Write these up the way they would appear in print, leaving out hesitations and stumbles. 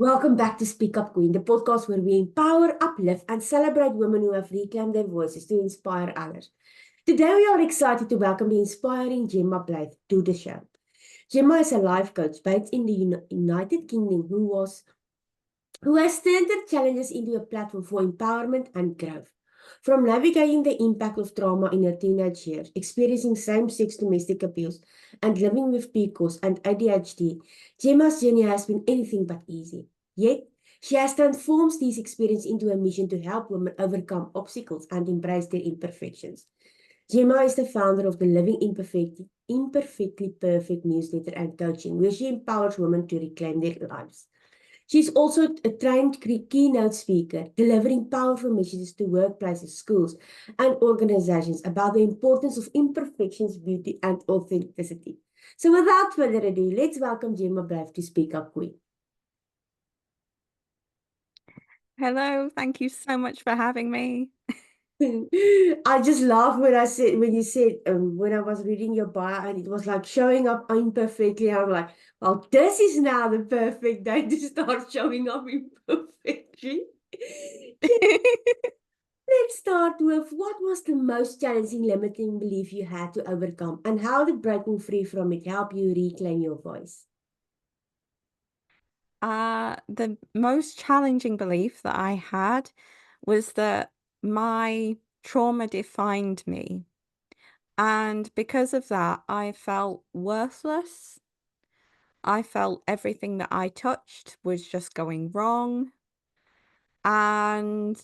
Welcome back to Speak Up Queen, the podcast where we empower, uplift, and celebrate women who have reclaimed their voices to inspire others. Today, we are excited to welcome the inspiring Jemma Blythe to the show. Jemma is a life coach based in the United Kingdom who has turned her challenges into a platform for empowerment and growth. From navigating the impact of trauma in her teenage years, experiencing same-sex domestic abuse, and living with PCOS and ADHD, Gemma's journey has been anything but easy. Yet, she has transformed these experiences into a mission to help women overcome obstacles and embrace their imperfections. Gemma is the founder of the Living Imperfectly Perfect newsletter and coaching, where she empowers women to reclaim their lives. She's also a trained keynote speaker, delivering powerful messages to workplaces, schools, and organizations about the importance of imperfections, beauty, and authenticity. So without further ado, let's welcome Jemma Blythe to Speak Up Queen. Hello, thank you so much for having me. I just laughed when you said when I was reading your bio and it was like showing up imperfectly. I'm like, well, this is now the perfect day to start showing up imperfectly. Let's start with what was the most challenging limiting belief you had to overcome, and how did breaking free from it help you reclaim your voice? The most challenging belief that I had was that my trauma defined me. And because of that, I felt worthless. I felt everything that I touched was just going wrong. And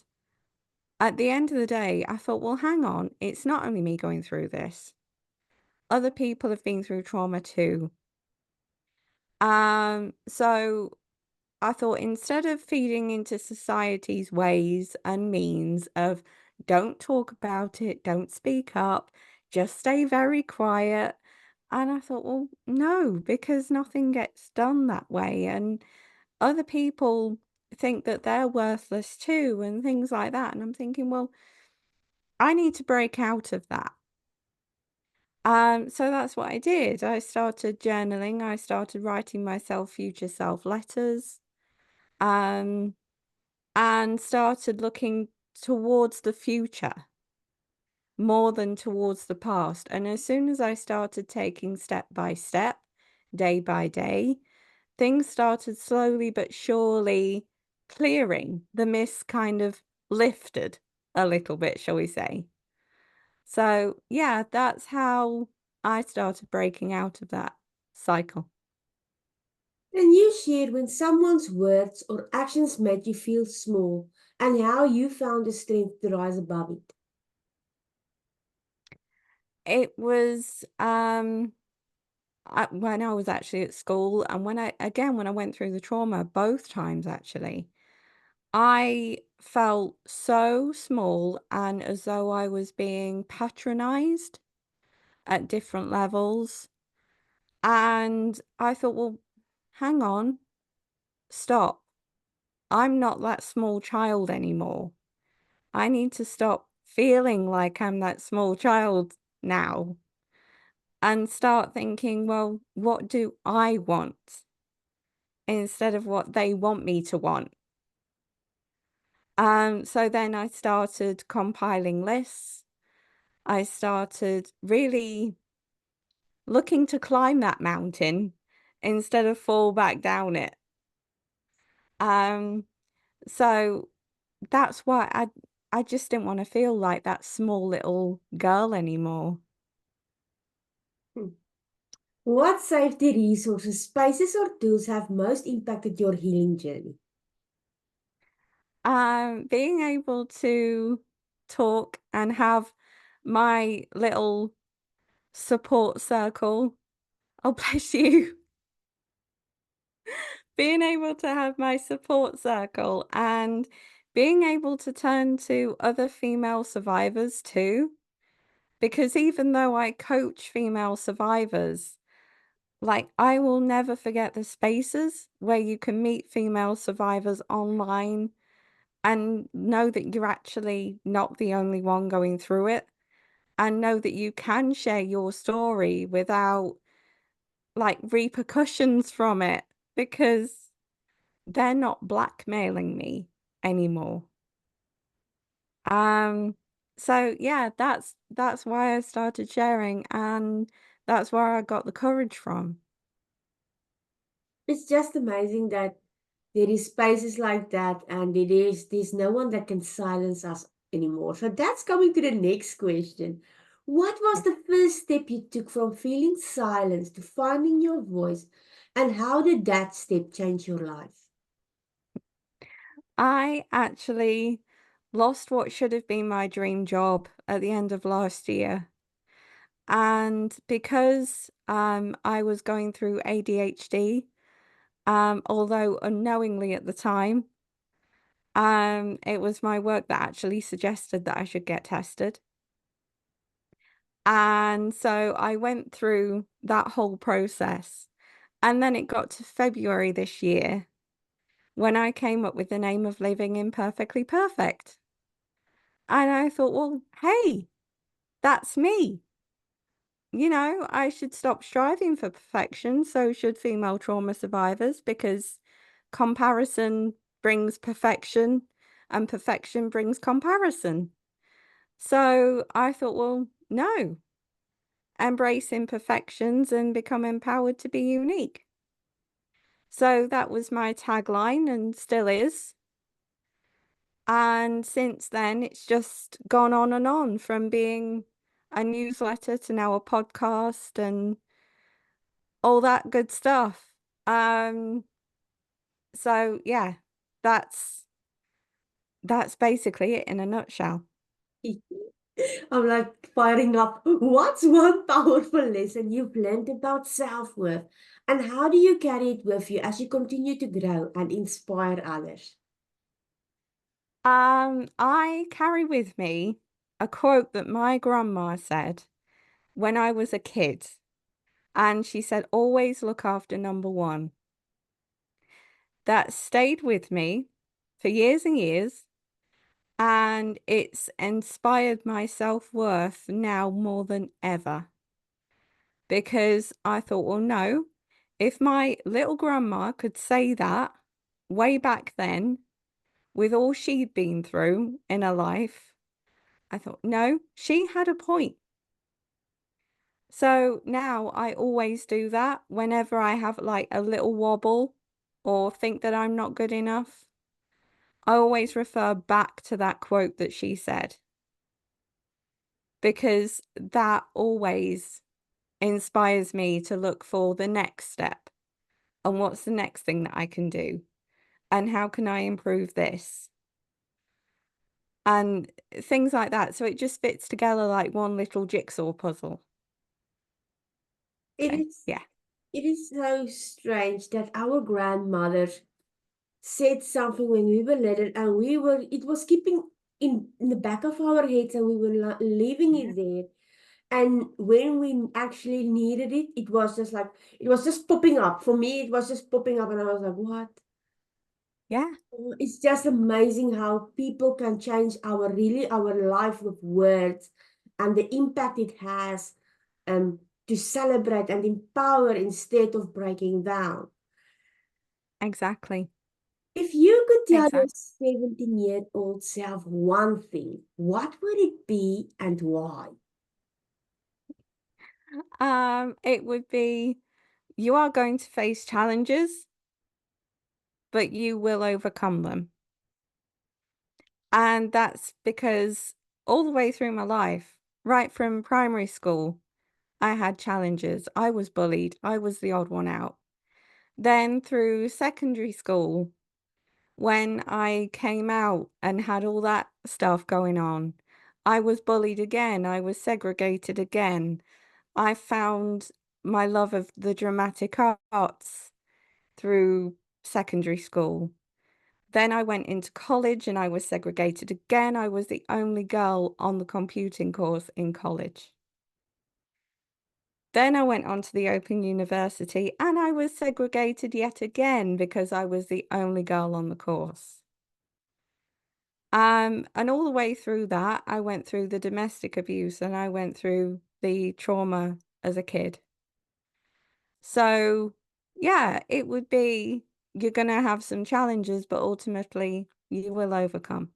at the end of the day, I thought, well, hang on, it's not only me going through this. Other people have been through trauma too. So I thought instead of feeding into society's ways and means of don't talk about it, don't speak up, just stay very quiet. And I thought, well, no, because nothing gets done that way. And other people think that they're worthless too, and things like that. And I'm thinking, well, I need to break out of that. So that's what I did. I started journaling, I started writing myself future self letters. Um, and started looking towards the future more than towards the past. And as soon as I started taking step by step, day by day, things started slowly but surely clearing. The mist kind of lifted a little bit, shall we say. So, yeah, that's how I started breaking out of that cycle. Can you share when someone's words or actions made you feel small and how you found the strength to rise above it? It was when I was actually at school, and when I went through the trauma both times actually, I felt so small and as though I was being patronized at different levels. And I thought, well, hang on, stop. I'm not that small child anymore. I need to stop feeling like I'm that small child now and start thinking, well, what do I want instead of what they want me to want? So then I started compiling lists. I started really looking to climb that mountain instead of fall back down it. Um, so that's why I just didn't want to feel like that small little girl anymore. Hmm. What safety resources, spaces, or tools have most impacted your healing journey? Being able to talk and have my little support circle. Oh, bless you. Being able to have my support circle and being able to turn to other female survivors too. Because even though I coach female survivors, like I will never forget the spaces where you can meet female survivors online and know that you're actually not the only one going through it, and know that you can share your story without like repercussions from it, because they're not blackmailing me anymore. Um, so yeah, that's why I started sharing, and that's where I got the courage from. It's just amazing that there is spaces like that, and there's no one that can silence us anymore. So that's coming to the next question. What was the first step you took from feeling silence to finding your voice, and how did that step change your life? I actually lost what should have been my dream job at the end of last year. And because I was going through ADHD, although unknowingly at the time, it was my work that actually suggested that I should get tested. And so I went through that whole process. And then it got to February this year when I came up with the name of Living Imperfectly Perfect. And I thought, well, hey, that's me. I should stop striving for perfection. So should female trauma survivors, because comparison brings perfection and perfection brings comparison. So I thought, well, no, embrace imperfections and become empowered to be unique. So that was my tagline and still is. And since then, it's just gone on and on from being a newsletter to now a podcast and all that good stuff. Um, so yeah, that's that's basically it in a nutshell. I'm like firing up. What's one powerful lesson you've learned about self-worth, and how do you carry it with you as you continue to grow and inspire others? I carry with me a quote that my grandma said when I was a kid, and she said, "Always look after number one." That stayed with me for years and years, and it's inspired my self-worth now more than ever, because I thought, well, no, if my little grandma could say that way back then with all she'd been through in her life, I thought, no, she had a point. So now I always do that whenever I have like a little wobble or think that I'm not good enough. I always refer back to that quote that she said, because that always inspires me to look for the next step and what's the next thing that I can do and how can I improve this and things like that. So it just fits together like one little jigsaw puzzle. It So, is yeah. it is so strange that our grandmothers said something when we were little, and it was keeping in the back of our heads, and we were leaving Yeah. it there. And when we actually needed it, it was just popping up. For me, it was just popping up, and I was like, what? Yeah, It's just amazing how people can change our life with words, and the impact it has um to celebrate and empower instead of breaking down. exactly. If you could tell your Exactly. 17-year-old self one thing, what would it be and why? It would be, you are going to face challenges, but you will overcome them. And that's because all the way through my life, right from primary school, I had challenges. I was bullied. I was the odd one out. Then through secondary school, when I came out and had all that stuff going on, I was bullied again. I was segregated again. I found my love of the dramatic arts through secondary school. Then I went into college and I was segregated again. I was the only girl on the computing course in college. Then I went on to the Open University and I was segregated yet again because I was the only girl on the course. And all the way through that, I went through the domestic abuse and I went through the trauma as a kid. So, yeah, it would be. you're going to have some challenges, but ultimately you will overcome.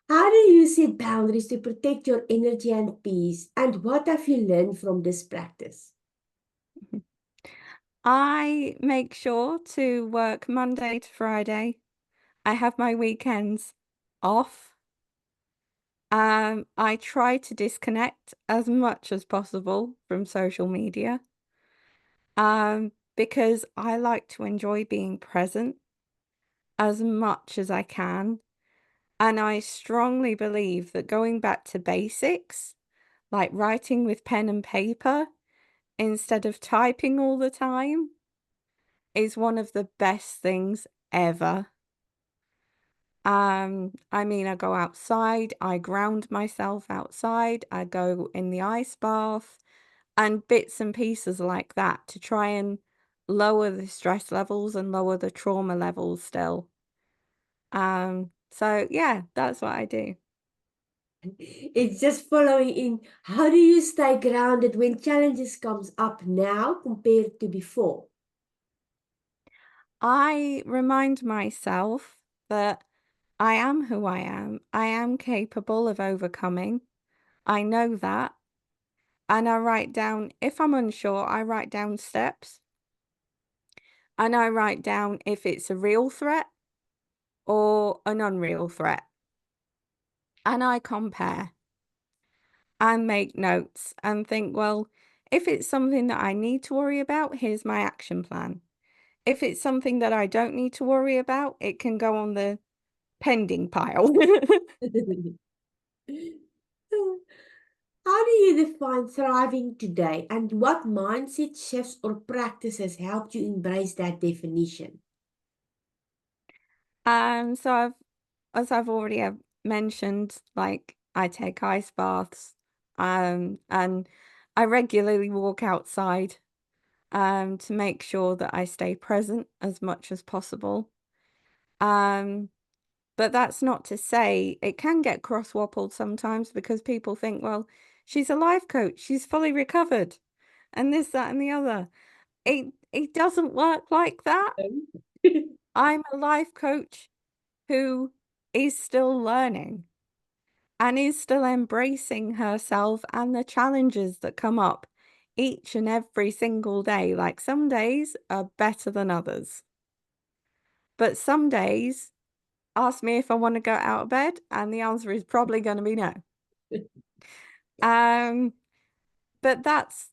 How do you set boundaries to protect your energy and peace? And what have you learned from this practice? I make sure to work Monday to Friday. I have my weekends off. I try to disconnect as much as possible from social media, because I like to enjoy being present as much as I can. And I strongly believe that going back to basics, like writing with pen and paper instead of typing all the time, is one of the best things ever. I mean, I go outside, I ground myself outside, I go in the ice bath, and bits and pieces like that to try and lower the stress levels and lower the trauma levels still. So yeah, that's what I do. It's just following in. How do you stay grounded when challenges comes up now compared to before? I remind myself that I am who I am. I am capable of overcoming. I know that. And I write down, if I'm unsure, I write down steps. And I write down if it's a real threat or an unreal threat. And I compare and make notes and think, well, if it's something that I need to worry about, here's my action plan. If it's something that I don't need to worry about, it can go on the pending pile. How do you define thriving today, and what mindset shifts or practices helped you embrace that definition? So as I've already mentioned, like I take ice baths, and I regularly walk outside, to make sure that I stay present as much as possible. Um, but that's not to say it can get crosswappled sometimes because people think, well, she's a life coach, she's fully recovered, and this, that, and the other. It doesn't work like that. I'm a life coach who is still learning and is still embracing herself and the challenges that come up each and every single day. Like some days are better than others, but some days ask me if I want to go out of bed, and the answer is probably going to be no. Um, but that's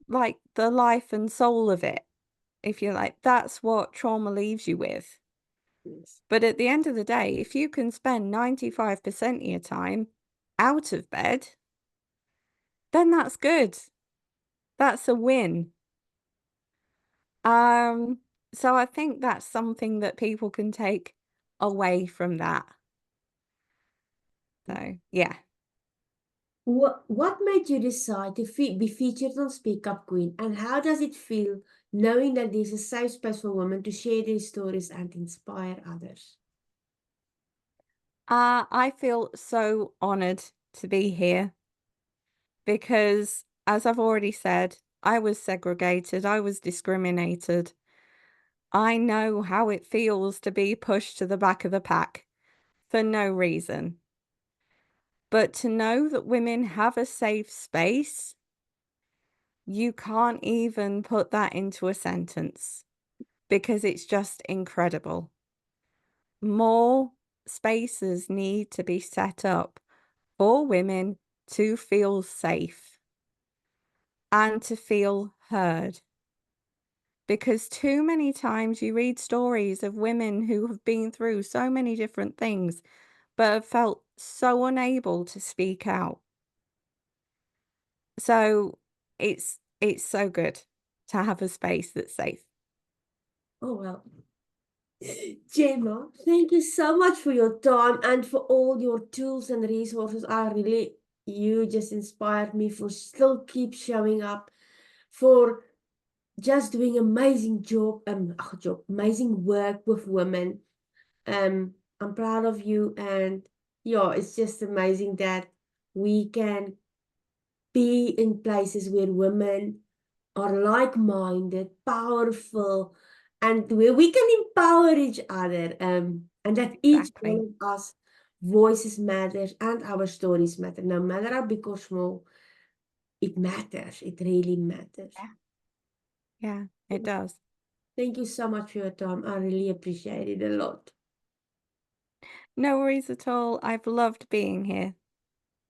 like the life and soul of it. If you like, that's what trauma leaves you with. Yes. But at the end of the day, if you can spend 95% of your time out of bed, then that's good. That's a win. Um, so I think that's something that people can take away from that. So, yeah. What made you decide to be featured on Speak Up Queen, and how does it feel knowing that there's a safe space for women to share their stories and inspire others? I feel so honored to be here because, as I've already said, I was segregated, I was discriminated. I know how it feels to be pushed to the back of the pack for no reason. But to know that women have a safe space, you can't even put that into a sentence because it's just incredible. More spaces need to be set up for women to feel safe and to feel heard. Because too many times you read stories of women who have been through so many different things, but have felt so unable to speak out. So it's so good to have a space that's safe. Oh, well. Gemma, thank you so much for your time and for all your tools and resources. You just inspired me for still keep showing up, for just doing amazing work with women. I'm proud of you, and yeah, it's just amazing that we can be in places where women are like-minded, powerful, and where we can empower each other, and that each one Exactly. of us voices matters and our stories matter, no matter how big or small. It matters. It really matters. Yeah. Yeah, it does. Thank you so much for your time. I really appreciate it a lot. No worries at all. I've loved being here.